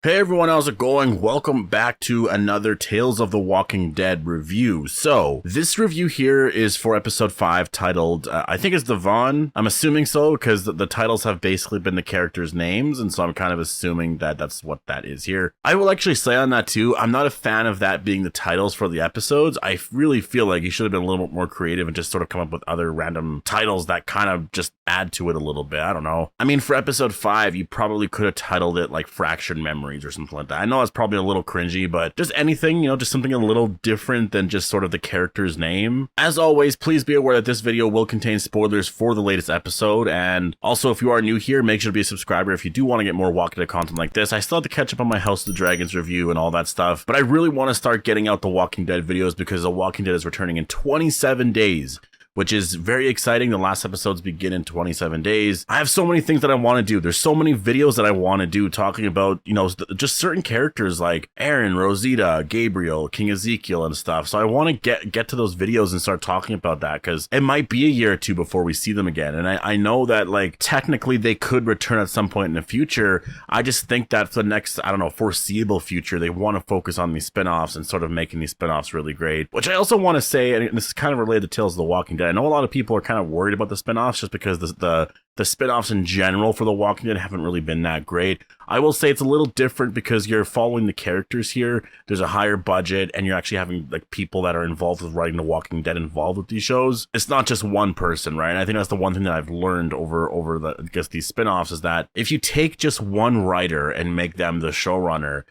Hey everyone, how's it going? Welcome back to another Tales of the Walking Dead review. So, this review here is for episode 5 titled, I think it's Davon. I'm assuming so because the titles have basically been the characters' names, and so I'm kind of assuming that that's what that is here. I will actually say on that too, I'm not a fan of that being the titles for the episodes. I really feel like he should have been a little bit more creative and just sort of come up with other random titles that kind of just add to it a little bit. I don't know. I mean, for episode 5, you probably could have titled it like Fractured Memories or something like that. I know it's probably a little cringy, but just anything, just something a little different than just sort of the character's name. As always, please be aware that this video will contain spoilers for the latest episode, and also if you are new here, make sure to be a subscriber if you do want to get more Walking Dead content like this. I still have to catch up on my House of the Dragons review and all that stuff, but I really want to start getting out the Walking Dead videos because The Walking Dead is returning in 27 days. Which is very exciting. The last episodes begin in 27 days. I have so many things that I want to do. There's so many videos that I want to do talking about, just certain characters like Aaron, Rosita, Gabriel, King Ezekiel and stuff. So I want to get to those videos and start talking about that because it might be a year or two before we see them again. And I know that like technically they could return at some point in the future. I just think that for the next, foreseeable future, they want to focus on these spinoffs and sort of making these spinoffs really great. Which I also want to say, and this is kind of related to Tales of the Walking Dead. I know a lot of people are kind of worried about the spinoffs just because the spinoffs in general for The Walking Dead haven't really been that great. I will say it's a little different because you're following the characters here. There's a higher budget and you're actually having like people that are involved with writing The Walking Dead involved with these shows. It's not just one person, right? And I think that's the one thing that I've learned over these spinoffs is that if you take just one writer and make them the showrunner,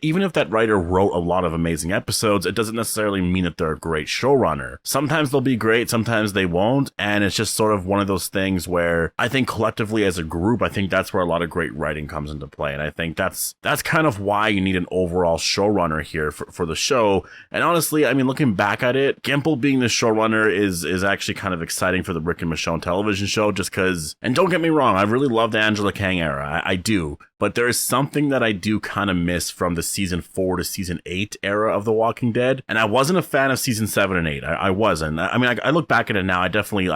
even if that writer wrote a lot of amazing episodes, it doesn't necessarily mean that they're a great showrunner. Sometimes they'll be great, sometimes they won't, and it's just sort of one of those things where I think collectively as a group, I think that's where a lot of great writing comes into play, and I think that's kind of why you need an overall showrunner here for the show. And honestly, I mean, looking back at it, Gimple being the showrunner is actually kind of exciting for the Rick and Michonne television show, just because, and don't get me wrong, I really love the Angela Kang era, I do. But there is something that I do kind of miss from the season 4 to season 8 era of The Walking Dead. And I wasn't a fan of season 7 and 8. I wasn't. I mean, I look back at it now. I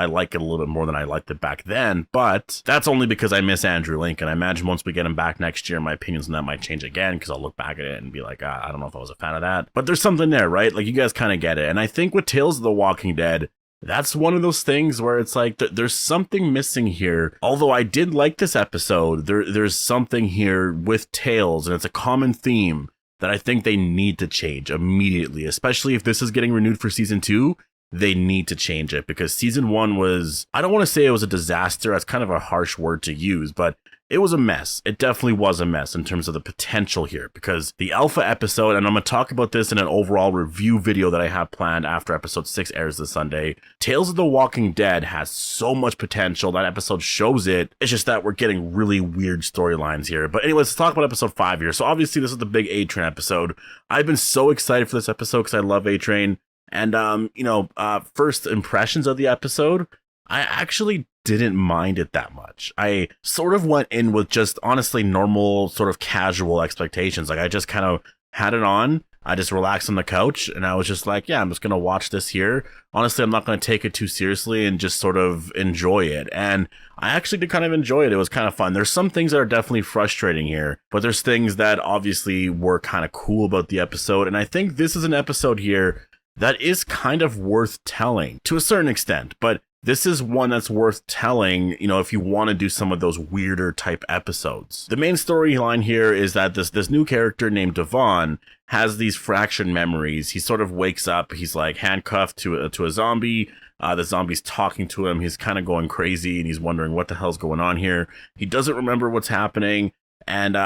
like it a little bit more than I liked it back then. But that's only because I miss Andrew Lincoln. I imagine once we get him back next year, my opinions on that might change again because I'll look back at it and be like, I don't know if I was a fan of that. But there's something there, right? Like, you guys kind of get it. And I think with Tales of the Walking Dead, that's one of those things where it's like there's something missing here. Although I did like this episode, there's something here with Tales, and it's a common theme that I think they need to change immediately, especially if this is getting renewed for season 2. They need to change it because season 1 was, I don't want to say it was a disaster. That's kind of a harsh word to use, but it was a mess. It definitely was a mess in terms of the potential here because the alpha episode, and I'm going to talk about this in an overall review video that I have planned after episode 6 airs this Sunday. Tales of the Walking Dead has so much potential. That episode shows it. It's just that we're getting really weird storylines here. But anyways, let's talk about episode 5 here. So obviously this is the big A-Train episode. I've been so excited for this episode because I love A-Train. And, first impressions of the episode, I actually didn't mind it that much. I sort of went in with just honestly normal sort of casual expectations. Like I just kind of had it on. I just relaxed on the couch and I was just like, yeah, I'm just going to watch this here. Honestly, I'm not going to take it too seriously and just sort of enjoy it. And I actually did kind of enjoy it. It was kind of fun. There's some things that are definitely frustrating here, but there's things that obviously were kind of cool about the episode. And I think this is an episode here that is kind of worth telling to a certain extent, but this is one that's worth telling, if you want to do some of those weirder type episodes. The main storyline here is that this new character named Davon has these fractured memories. He sort of wakes up, he's like handcuffed to a zombie. The zombie's talking to him. He's kind of going crazy and he's wondering what the hell's going on here. He doesn't remember what's happening. And,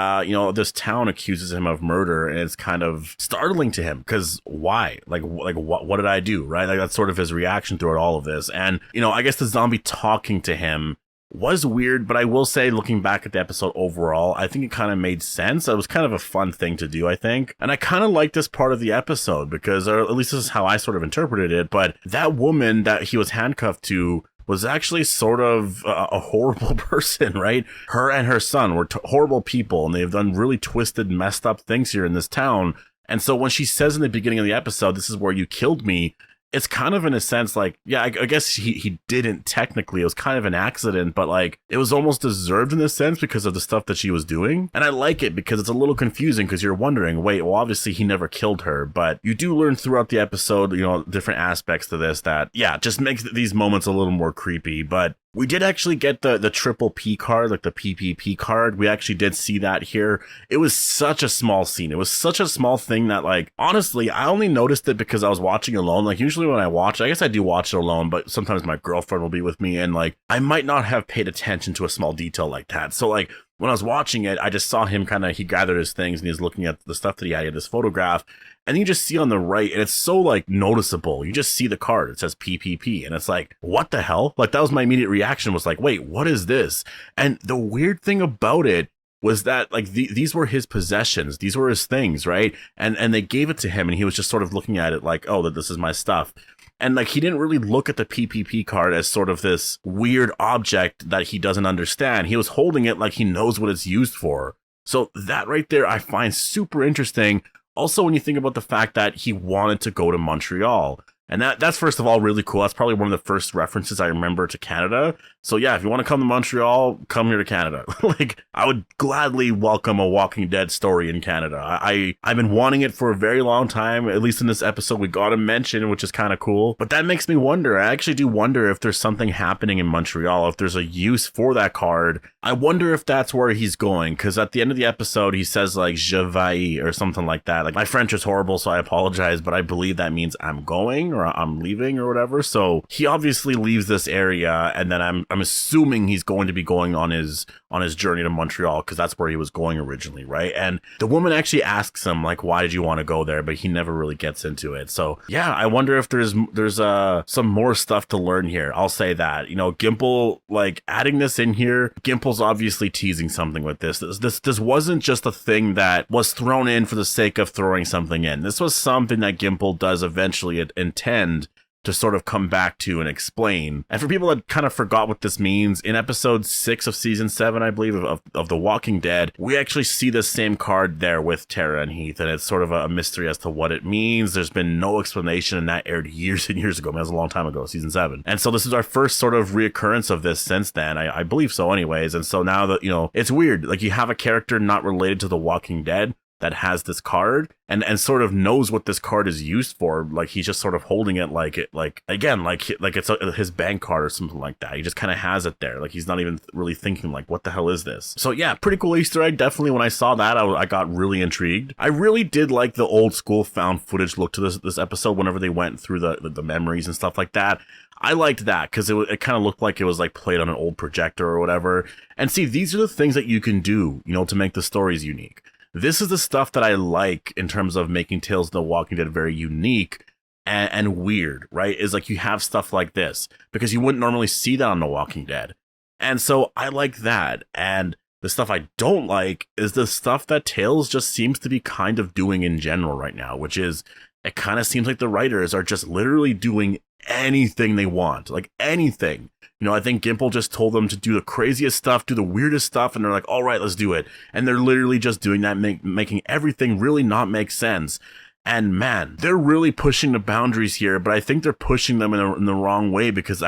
this town accuses him of murder, and it's kind of startling to him because why? Like what did I do? Right? Like that's sort of his reaction throughout all of this. And, I guess the zombie talking to him was weird, but I will say looking back at the episode overall, I think it kind of made sense. It was kind of a fun thing to do, I think. And I kind of like this part of the episode because, or at least this is how I sort of interpreted it. But that woman that he was handcuffed to was actually sort of a horrible person, right? Her and her son were horrible people, and they've done really twisted, messed up things here in this town. And so when she says in the beginning of the episode, this is where you killed me, it's kind of in a sense like, yeah, I guess he didn't technically. It was kind of an accident, but like it was almost deserved in a sense because of the stuff that she was doing. And I like it because it's a little confusing because you're wondering, wait, well, obviously he never killed her, but you do learn throughout the episode, you know, different aspects to this that, yeah, just makes these moments a little more creepy. But we did actually get the triple P card, like the PPP card. We actually did see that here. It was such a small scene. It was such a small thing that, like, honestly, I only noticed it because I was watching alone. Like, usually when I watch, I guess I do watch it alone, but sometimes my girlfriend will be with me and, like, I might not have paid attention to a small detail like that. So, like, when I was watching it, I just saw him he gathered his things and he was looking at the stuff that he had in this photograph. And you just see on the right, and it's so like noticeable. You just see the card. It says PPP. And it's like, what the hell? Like, that was my immediate reaction, was like, wait, what is this? And the weird thing about it was that, like, these were his possessions. These were his things, right? And they gave it to him, and he was just sort of looking at it like, oh, that this is my stuff. And like, he didn't really look at the PPP card as sort of this weird object that he doesn't understand. He was holding it like he knows what it's used for. So that right there, I find super interesting. Also, when you think about the fact that he wanted to go to Montreal. And that's first of all really cool. That's probably one of the first references I remember to Canada. So yeah, if you want to come to Montreal, come here to Canada. Like, I would gladly welcome a Walking Dead story in Canada. I've been wanting it for a very long time. At least in this episode, we got a mention, which is kind of cool. But that makes me wonder. I actually do wonder if there's something happening in Montreal, if there's a use for that card. I wonder if that's where he's going, because at the end of the episode, he says like "je vais" or something like that. Like, my French is horrible, so I apologize, but I believe that means I'm going or I'm leaving or whatever. So he obviously leaves this area, and then I'm assuming he's going to be going on his journey to Montreal, because that's where he was going originally, right? And the woman actually asks him like, why did you want to go there? But he never really gets into it. So yeah, I wonder if there's some more stuff to learn here. I'll say that, you know, Gimple, like, adding this in here, Gimple's obviously teasing something with this. This wasn't just a thing that was thrown in for the sake of throwing something in. This was something that Gimple does eventually intend to sort of come back to and explain. And for people that kind of forgot what this means, in episode 6 of season 7, I believe, of The Walking Dead, we actually see the same card there with Tara and Heath, and it's sort of a mystery as to what it means. There's been no explanation, and that aired years and years ago. I mean, that was a long time ago, season 7. And so this is our first sort of reoccurrence of this since then. I believe so anyways. And so now that, you know, it's weird. Like, you have a character not related to The Walking Dead that has this card and sort of knows what this card is used for. Like, he's just sort of holding it like it's his bank card or something like that. He just kind of has it there. Like, he's not even really thinking like, what the hell is this? So yeah, pretty cool Easter egg. Definitely, when I saw that, I got really intrigued. I really did like the old school found footage look to this episode whenever they went through the memories and stuff like that. I liked that because it kind of looked like it was like played on an old projector or whatever. And see, these are the things that you can do, you know, to make the stories unique. This is the stuff that I like in terms of making Tales of the Walking Dead very unique and weird, right? Is like, you have stuff like this because you wouldn't normally see that on The Walking Dead. And so I like that. And the stuff I don't like is the stuff that Tales just seems to be kind of doing in general right now, which is, it kind of seems like the writers are just literally doing anything they want, like anything. You know, I think Gimple just told them to do the craziest stuff, do the weirdest stuff, and they're like, all right, let's do it. And they're literally just doing that, making everything really not make sense. And man, they're really pushing the boundaries here, but I think they're pushing them in the wrong way, because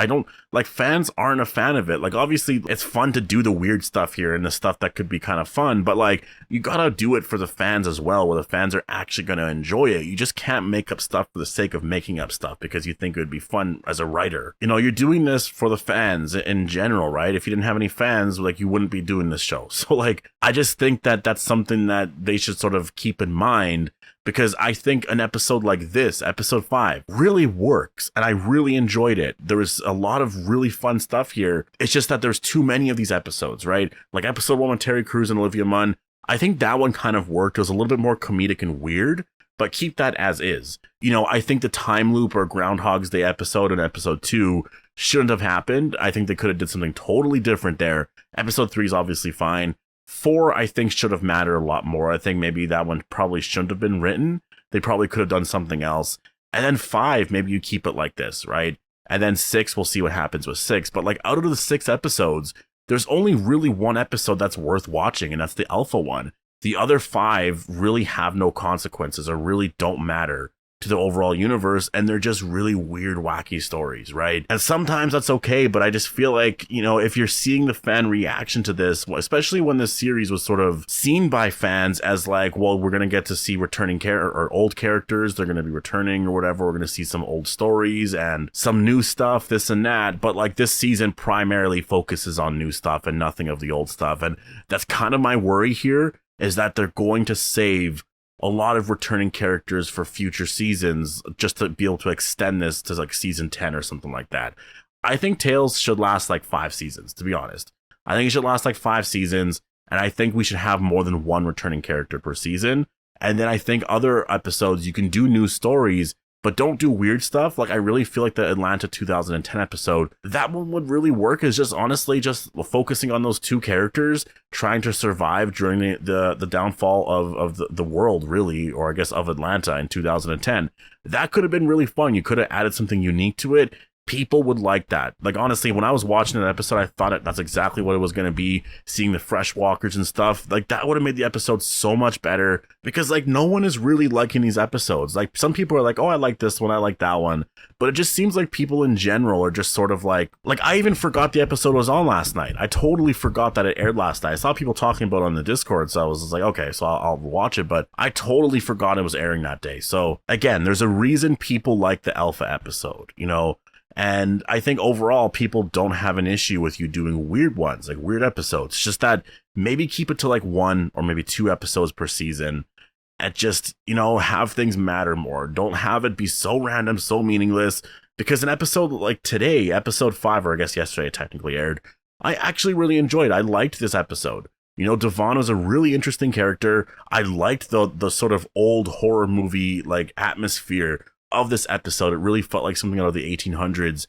fans aren't a fan of it. Like, obviously it's fun to do the weird stuff here and the stuff that could be kind of fun, but like, you gotta do it for the fans as well, where the fans are actually gonna enjoy it. You just can't make up stuff for the sake of making up stuff because you think it would be fun as a writer. You know, you're doing this for the fans in general, right? If you didn't have any fans, like, you wouldn't be doing this show. So like, I just think that that's something that they should sort of keep in mind, because I think an episode like this, episode 5, really works, and I really enjoyed it. There was a lot of really fun stuff here. It's just that there's too many of these episodes, right? Like episode 1 with Terry Crews and Olivia Munn, I think that one kind of worked. It was a little bit more comedic and weird, but keep that as is. You know, I think the time loop or Groundhog's Day episode in episode 2 shouldn't have happened. I think they could have did something totally different there. Episode 3 is obviously fine. 4, I think, should have mattered a lot more. I think maybe that one probably shouldn't have been written. They probably could have done something else. And then 5, maybe you keep it like this, right? And then 6, we'll see what happens with 6. But like, out of the 6 episodes, there's only really one episode that's worth watching, and that's the Alpha one. The other 5 really have no consequences or really don't matter. to the overall universe, and they're just really weird, wacky stories, right? And sometimes that's okay, but I just feel like, you know, if you're seeing the fan reaction to this, especially when this series was sort of seen by fans as like, well, we're going to get to see returning or old characters, they're going to be returning or whatever, we're going to see some old stories and some new stuff, this and that, but like this season primarily focuses on new stuff and nothing of the old stuff. And that's kind of my worry here, is that they're going to save a lot of returning characters for future seasons just to be able to extend this to like season 10 or something like that. I think Tales should last like 5 seasons, to be honest. I think it should last like 5 seasons, and I think we should have more than one returning character per season. And then I think other episodes, you can do new stories, but don't do weird stuff. Like, I really feel like the Atlanta 2010 episode, that one would really work, is just honestly just focusing on those 2 characters trying to survive during the downfall of the world, really, or I guess of Atlanta in 2010. That could have been really fun. You could have added something unique to it. People would like that. Like, honestly, when I was watching an episode, I thought that's exactly what it was going to be. Seeing the fresh walkers and stuff, like, that would have made the episode so much better, because like no one is really liking these episodes. Like, some people are like, oh, I like this one, I like that one, but it just seems like people in general are just sort of like I even forgot the episode was on last night. I totally forgot that it aired last night. I saw people talking about it on the Discord, so I was just like, okay, so I'll watch it, but I totally forgot it was airing that day. So again, there's a reason people like the Alpha episode, you know. And I think overall, people don't have an issue with you doing weird ones, like weird episodes. It's just that maybe keep it to like 1 or maybe 2 episodes per season, and just, you know, have things matter more. Don't have it be so random, so meaningless. Because an episode like today, episode 5, or I guess yesterday it technically aired, I actually really enjoyed. I liked this episode. You know, Davon was a really interesting character. I liked the sort of old horror movie like atmosphere of this episode. It really felt like something out of the 1800s.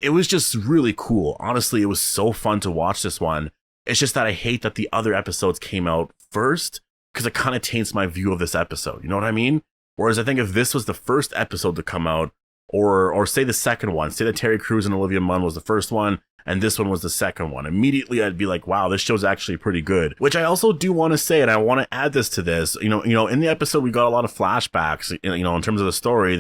It was just really cool. Honestly, it was so fun to watch this one. It's just that I hate that the other episodes came out first, because it kind of taints my view of this episode. You know what I mean? Whereas I think if this was the first episode to come out, or say the second one, say that Terry Crews and Olivia Munn was the first one, and this one was the second one, immediately I'd be like, wow, this show's actually pretty good. Which I also do want to say, and I want to add this to this, you know, in the episode, we got a lot of flashbacks, you know, in terms of the story.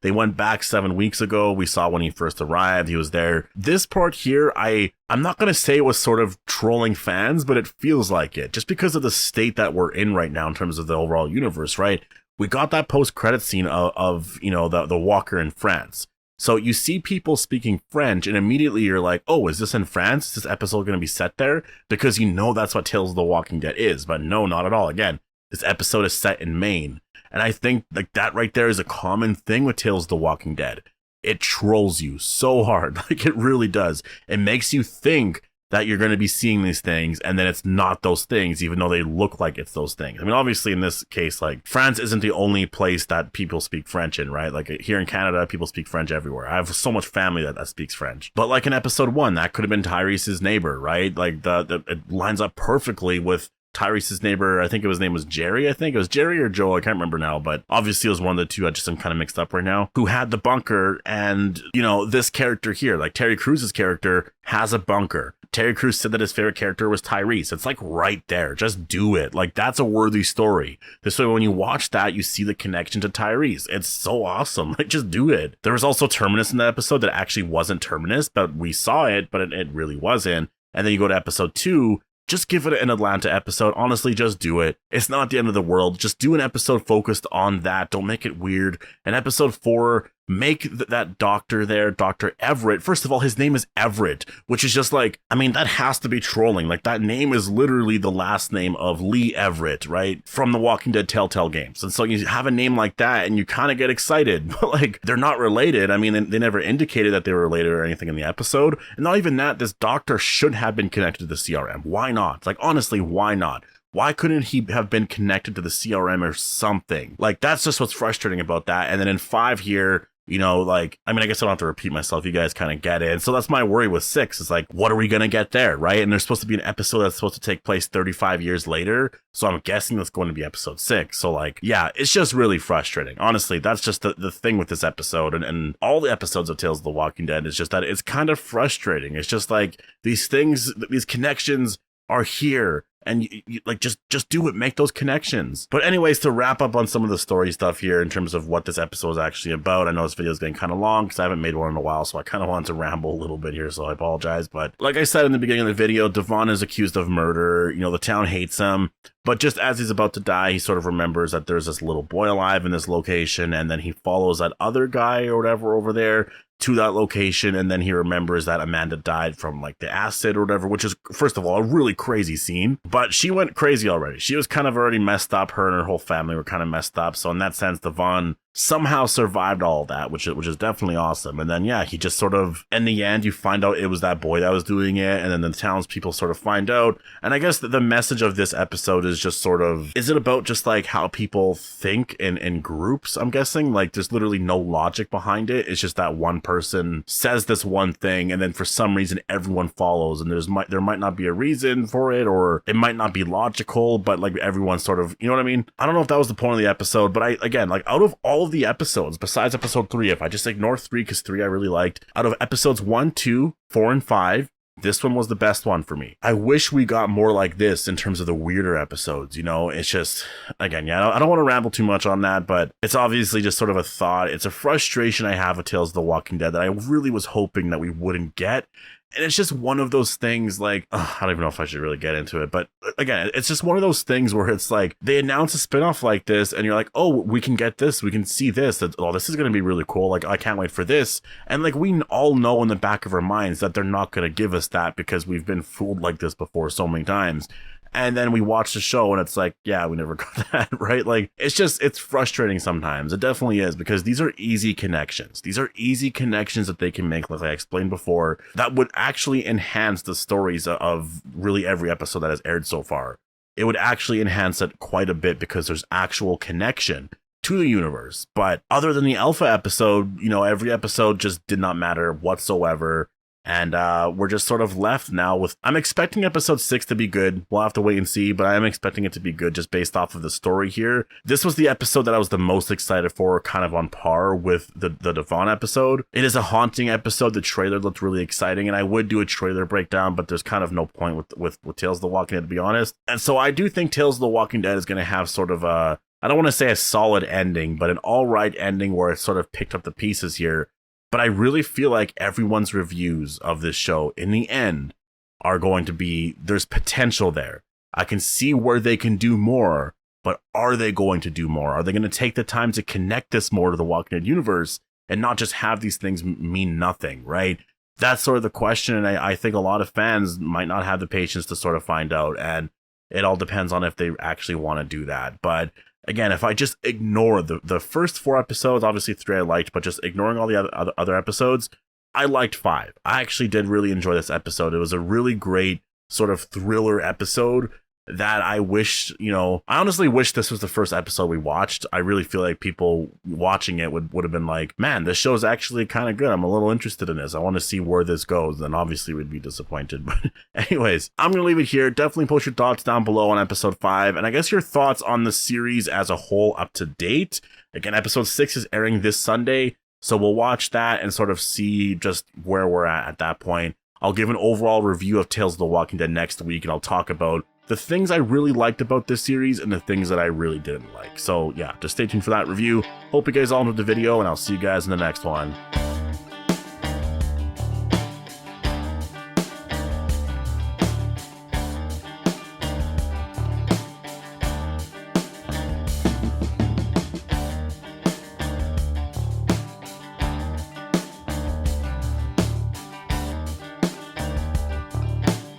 They went back 7 weeks ago. We saw when he first arrived, he was there. This part here, I'm not going to say it was sort of trolling fans, but it feels like it, just because of the state that we're in right now in terms of the overall universe, right? We got that post-credit scene of you know, the walker in France. So you see people speaking French, and immediately you're like, oh, is this in France? Is this episode going to be set there? Because you know that's what Tales of the Walking Dead is. But no, not at all. Again, this episode is set in Maine. And I think like that right there is a common thing with Tales of the Walking Dead. It trolls you so hard. Like, it really does. It makes you think that you're going to be seeing these things, and then it's not those things, even though they look like it's those things. I mean, obviously in this case, like, France isn't the only place that people speak French in, right? Like, here in Canada, people speak French everywhere. I have so much family that speaks French. But like in episode 1, that could have been Tyrese's neighbor, right? Like, it lines up perfectly with Tyrese's neighbor. I think his name was Jerry. I think it was Jerry or Joe. I can't remember now, but obviously it was one of the two. I just am kind of mixed up right now. Who had the bunker, and, you know, this character here, like Terry Crews' character, has a bunker. Terry Crews said that his favorite character was Tyrese. It's like right there. Just do it. Like, that's a worthy story. This way, when you watch that, you see the connection to Tyrese. It's so awesome. Like, just do it. There was also Terminus in that episode that actually wasn't Terminus, but we saw it, but it really wasn't. And then you go to episode 2. Just give it an Atlanta episode. Honestly, just do it. It's not the end of the world. Just do an episode focused on that. Don't make it weird. And episode 4, make that doctor there, Dr. Everett. First of all, his name is Everett, which is just like, I mean, that has to be trolling. Like, that name is literally the last name of Lee Everett, right? From the Walking Dead Telltale games. And so you have a name like that and you kind of get excited, but like, they're not related. I mean, they never indicated that they were related or anything in the episode. And not even that, this doctor should have been connected to the CRM. Why not? Like, honestly, why not? Why couldn't he have been connected to the CRM or something? Like, that's just what's frustrating about that. And then in 5 here, you know, like, I mean, I guess I don't have to repeat myself. You guys kind of get it. And so that's my worry with 6. It's like, what are we going to get there, right? And there's supposed to be an episode that's supposed to take place 35 years later. So I'm guessing that's going to be episode 6. So like, yeah, it's just really frustrating. Honestly, that's just the thing with this episode and all the episodes of Tales of the Walking Dead is just that it's kind of frustrating. It's just like these things, these connections are here and you like just do it, make those connections. But anyways, to wrap up on some of the story stuff here in terms of what this episode is actually about, I know this video is getting kind of long because I haven't made one in a while, so I kind of wanted to ramble a little bit here, so I apologize. But like I said in the beginning of the video, Davon is accused of murder. You know, the town hates him, but just as he's about to die, he sort of remembers that there's this little boy alive in this location, and then he follows that other guy or whatever over there to that location, and then he remembers that Amanda died from like the acid or whatever, which is, first of all, a really crazy scene. But she went crazy already. She was kind of already messed up. Her and her whole family were kind of messed up. So in that sense, Davon somehow survived all of that, which is definitely awesome. And then, yeah, he just sort of, in the end, you find out it was that boy that was doing it, and then the townspeople sort of find out. And I guess the message of this episode is just sort of, is it about just like how people think in groups, I'm guessing? Like, there's literally no logic behind it. It's just that one person says this one thing, and then for some reason everyone follows, and there might not be a reason for it, or it might not be logical, but like everyone sort of, you know what I mean? I don't know if that was the point of the episode, but again, like out of all of the episodes besides episode 3, if I just ignore 3 because 3 I really liked, out of episodes 1, 2, 4, and 5, this one was the best one for me. I wish we got more like this in terms of the weirder episodes, you know? It's just, again, yeah, I don't want to ramble too much on that, but it's obviously just sort of a thought. It's a frustration I have with Tales of the Walking Dead that I really was hoping that we wouldn't get. And it's just one of those things like, I don't even know if I should really get into it, but again, it's just one of those things where it's like, they announce a spinoff like this and you're like, oh, we can get this, we can see this, oh, this is going to be really cool. Like, I can't wait for this. And like, we all know in the back of our minds that they're not going to give us that because we've been fooled like this before so many times. And then we watch the show and it's like, yeah, we never got that, right? Like, it's frustrating sometimes. It definitely is, because these are easy connections. These are easy connections that they can make, like I explained before, that would actually enhance the stories of really every episode that has aired so far. It would actually enhance it quite a bit because there's actual connection to the universe. But other than the alpha episode, you know, every episode just did not matter whatsoever. And we're just sort of left now with, I'm expecting episode 6 to be good. We'll have to wait and see, but I am expecting it to be good just based off of the story here. This was the episode that I was the most excited for, kind of on par with the Davon episode. It is a haunting episode. The trailer looked really exciting, and I would do a trailer breakdown, but there's kind of no point with Tales of the Walking Dead, to be honest. And so I do think Tales of the Walking Dead is going to have sort of a, I don't want to say a solid ending, but an all right ending where it sort of picked up the pieces here. But I really feel like everyone's reviews of this show in the end are going to be, there's potential there. I can see where they can do more, but are they going to do more? Are they going to take the time to connect this more to the Walking Dead universe and not just have these things mean nothing, right? That's sort of the question. And I think a lot of fans might not have the patience to sort of find out. And it all depends on if they actually want to do that. But again, if I just ignore the first 4 episodes, obviously 3 I liked, but just ignoring all the other episodes, I liked 5. I actually did really enjoy this episode. It was a really great sort of thriller episode that I wish, you know, I honestly wish this was the first episode we watched. I really feel like people watching it would have been like, man, this show's actually kind of good. I'm a little interested in this. I want to see where this goes. Then obviously we'd be disappointed. But anyways, I'm going to leave it here. Definitely post your thoughts down below on episode 5. And I guess your thoughts on the series as a whole up to date. Again, episode 6 is airing this Sunday. So we'll watch that and sort of see just where we're at that point. I'll give an overall review of Tales of the Walking Dead next week, and I'll talk about the things I really liked about this series and the things that I really didn't like. So yeah, just stay tuned for that review. Hope you guys all enjoyed the video, and I'll see you guys in the next one.